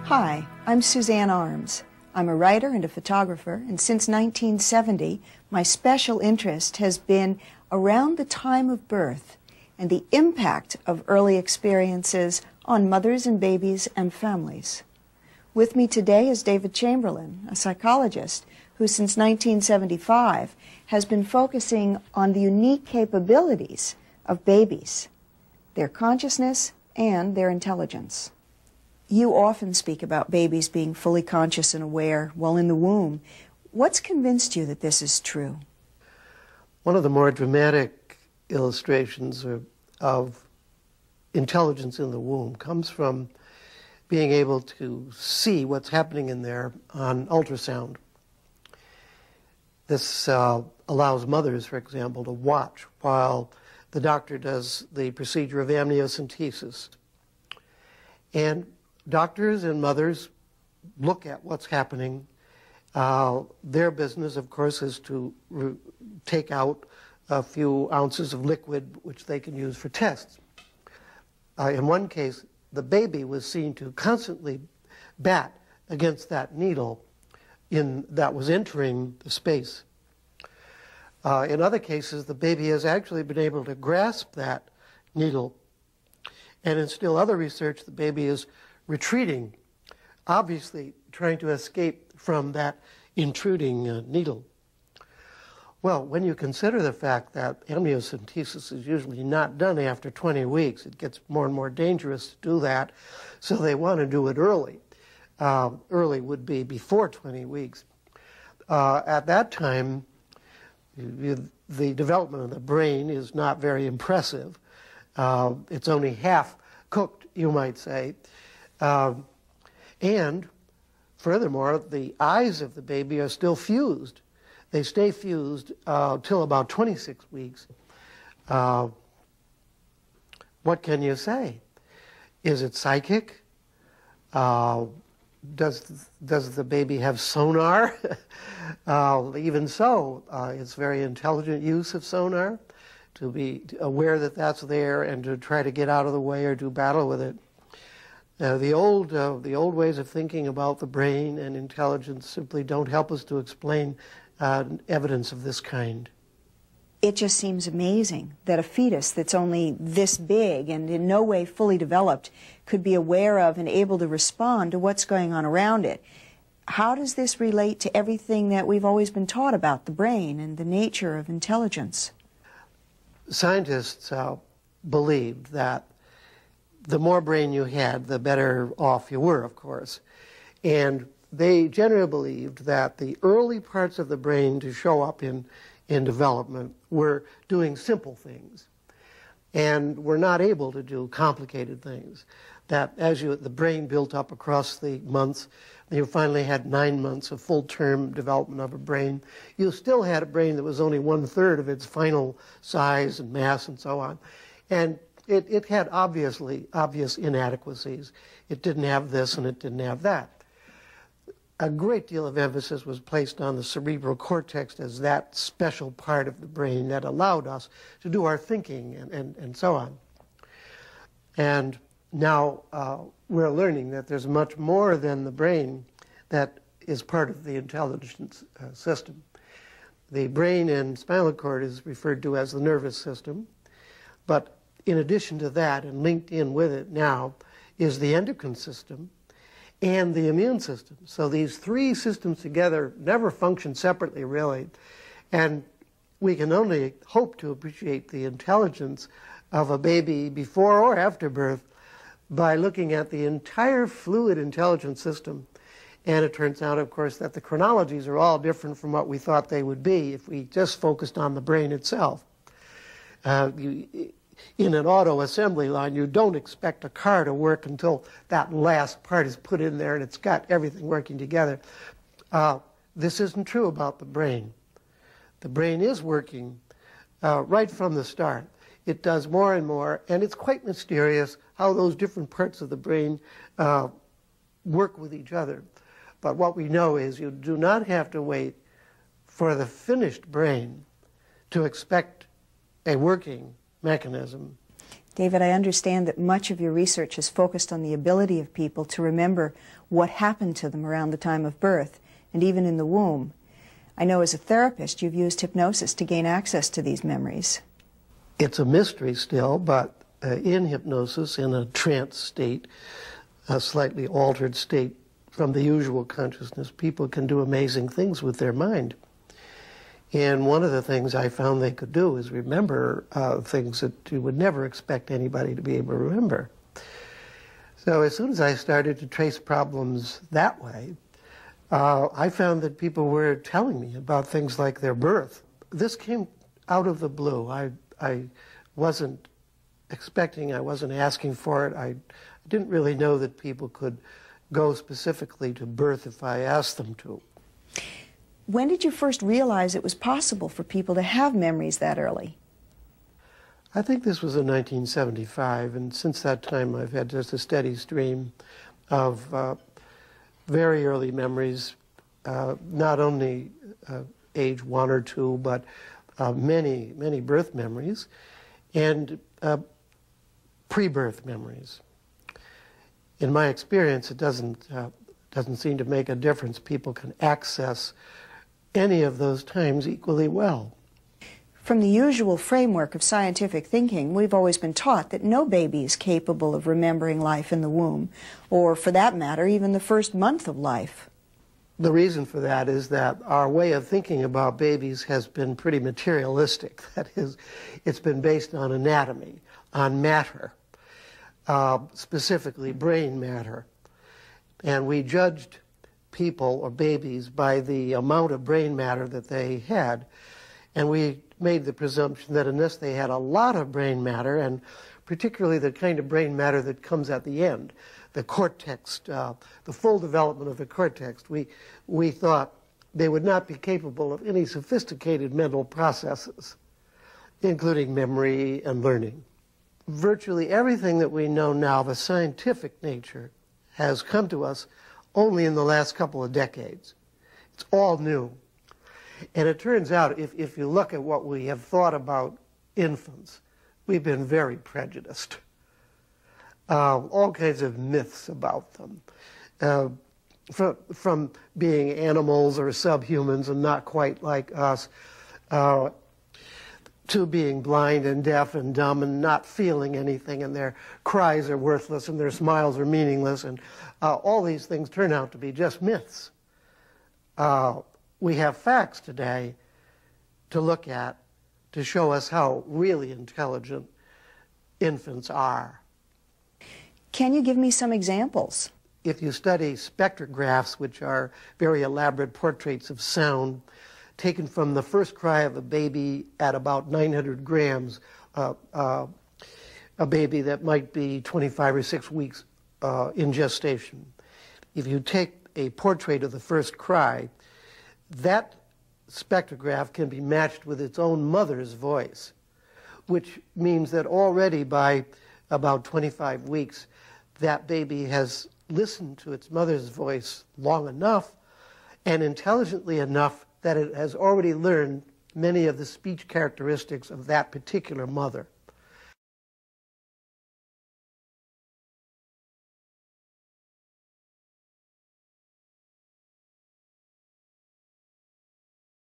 Hi, I'm Suzanne Arms. I'm a writer and a photographer, and since 1970, my special interest has been around the time of birth and the impact of early experiences on mothers and babies and families. With me today is David Chamberlain, a psychologist who since 1975 has been focusing on the unique capabilities of babies, their consciousness and their intelligence. You often speak about babies being fully conscious and aware while in the womb. What's convinced you that this is true? One of the more dramatic illustrations of intelligence in the womb comes from being able to see what's happening in there on ultrasound. This allows mothers, for example, to watch while the doctor does the procedure of amniocentesis. And doctors and mothers look at what's happening. Their business, of course, is to take out a few ounces of liquid which they can use for tests. In one case, the baby was seen to constantly bat against that needle that was entering the space. In other cases, the baby has actually been able to grasp that needle. And in still other research, the baby is retreating, obviously trying to escape from that intruding needle. Well, when you consider the fact that amniocentesis is usually not done after 20 weeks, it gets more and more dangerous to do that, so they want to do it early. Early would be before 20 weeks. At that time, the development of the brain is not very impressive. It's only half cooked, you might say. And furthermore, the eyes of the baby are still fused. They stay fused till about 26 weeks. What can you say? Is it psychic? Does the baby have sonar? Even so, it's very intelligent use of sonar to be aware that that's there and to try to get out of the way or do battle with it. The old ways of thinking about the brain and intelligence simply don't help us to explain evidence of this kind. It just seems amazing that a fetus that's only this big and in no way fully developed could be aware of and able to respond to what's going on around it. How does this relate to everything that we've always been taught about the brain and the nature of intelligence? Scientists believed that the more brain you had, the better off you were, of course. And they generally believed that the early parts of the brain to show up in development were doing simple things and were not able to do complicated things. That as the brain built up across the months, you finally had 9 months of full-term development of a brain. You still had a brain that was only 1/3 of its final size and mass and so on. And it had obvious inadequacies. It didn't have this and it didn't have that. A great deal of emphasis was placed on the cerebral cortex as that special part of the brain that allowed us to do our thinking and so on. And now we're learning that there's much more than the brain that is part of the intelligence system. The brain and spinal cord is referred to as the nervous system, but in addition to that, and linked in with it now, is the endocrine system and the immune system. So these three systems together never function separately, really. And we can only hope to appreciate the intelligence of a baby before or after birth by looking at the entire fluid intelligence system. And it turns out, of course, that the chronologies are all different from what we thought they would be if we just focused on the brain itself. In an auto assembly line, you don't expect a car to work until that last part is put in there and it's got everything working together. This isn't true about the brain. The brain is working right from the start. It does more and more, and it's quite mysterious how those different parts of the brain work with each other. But what we know is you do not have to wait for the finished brain to expect a working mechanism. David, I understand that much of your research is focused on the ability of people to remember what happened to them around the time of birth and even in the womb. I know as a therapist you've used hypnosis to gain access to these memories. It's a mystery still, but in hypnosis, in a trance state, a slightly altered state from the usual consciousness, people can do amazing things with their mind. And one of the things I found they could do is remember things that you would never expect anybody to be able to remember. So as soon as I started to trace problems that way, I found that people were telling me about things like their birth. This came out of the blue. I wasn't expecting, I wasn't asking for it. I didn't really know that people could go specifically to birth if I asked them to. When did you first realize it was possible for people to have memories that early? I think this was in 1975, and since that time I've had just a steady stream of very early memories, not only age 1 or 2, but many, many birth memories, and pre-birth memories. In my experience, it doesn't seem to make a difference. People can access any of those times equally well. From the usual framework of scientific thinking, we've always been taught that no baby is capable of remembering life in the womb, or for that matter, even the first month of life. The reason for that is that our way of thinking about babies has been pretty materialistic. That is, it's been based on anatomy, on matter, specifically brain matter. And we judged people or babies by the amount of brain matter that they had. And we made the presumption that unless they had a lot of brain matter, and particularly the kind of brain matter that comes at the end, the cortex, the full development of the cortex, we thought they would not be capable of any sophisticated mental processes, including memory and learning. Virtually everything that we know now of a scientific nature has come to us only in the last couple of decades. It's all new. And it turns out, if you look at what we have thought about infants, we've been very prejudiced. All kinds of myths about them. From being animals or subhumans and not quite like us, to being blind and deaf and dumb and not feeling anything, and their cries are worthless and their smiles are meaningless, and all these things turn out to be just myths. We have facts today to look at to show us how really intelligent infants are. Can you give me some examples? If you study spectrographs, which are very elaborate portraits of sound, taken from the first cry of a baby at about 900 grams, a baby that might be 25 or 6 weeks in gestation. If you take a portrait of the first cry, that spectrograph can be matched with its own mother's voice, which means that already by about 25 weeks, that baby has listened to its mother's voice long enough and intelligently enough that it has already learned many of the speech characteristics of that particular mother.